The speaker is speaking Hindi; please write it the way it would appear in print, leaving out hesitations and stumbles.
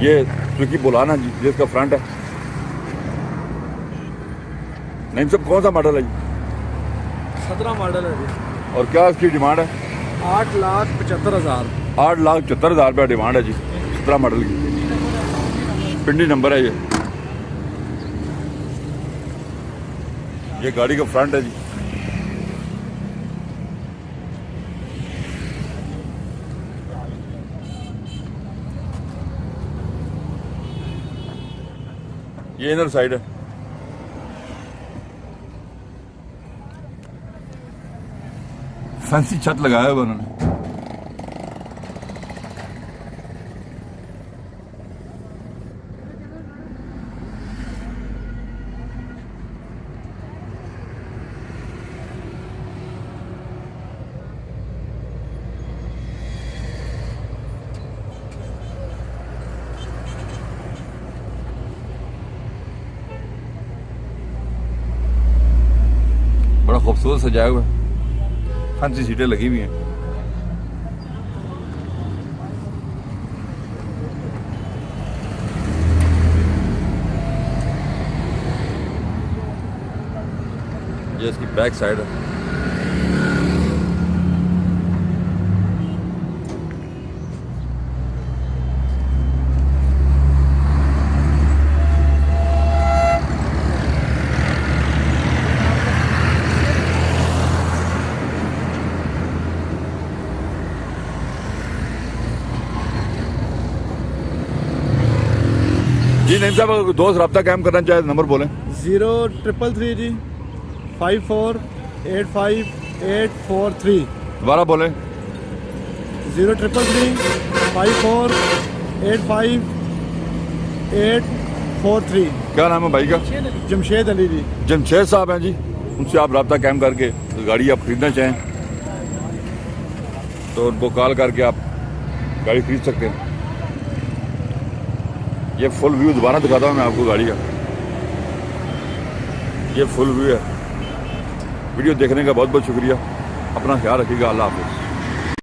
ये सुजुकी बुलाना जी, ये इसका फ्रंट है। नहीं सब कौन सा मॉडल है जी? 17 मॉडल है जी। और क्या इसकी डिमांड है? 8,75,000। 8,75,000 रुपया डिमांड है जी 17 मॉडल की। पिंडी नंबर है ये गाड़ी का फ्रंट है जी। ये इनर साइड है। फैंसी छत लगाया हुआ उन्होंने। बड़ा खूबसूरत सजाया हुआ है, फैंसी सीटें लगी हुई हैं। ये इसकी बैक साइड है। जी नहीं साहब, अगर दोस्त रब्ता कायम करना चाहे नंबर बोलें। 0333 जी 5485 दोबारा बोलें। 0333 5485 क्या नाम है भाई का? जमशेद अली जी। जमशेद साहब हैं जी, उनसे आप रब्ता कायम करके गाड़ी आप खरीदना चाहें तो उनको कॉल करके आप गाड़ी खरीद सकते हैं। ये फुल व्यू दोबारा दिखाता हूँ मैं आपको गाड़ी का। ये फुल व्यू है। वीडियो देखने का बहुत बहुत शुक्रिया। अपना ख्याल रखिएगा। अल्लाह हाफिज़।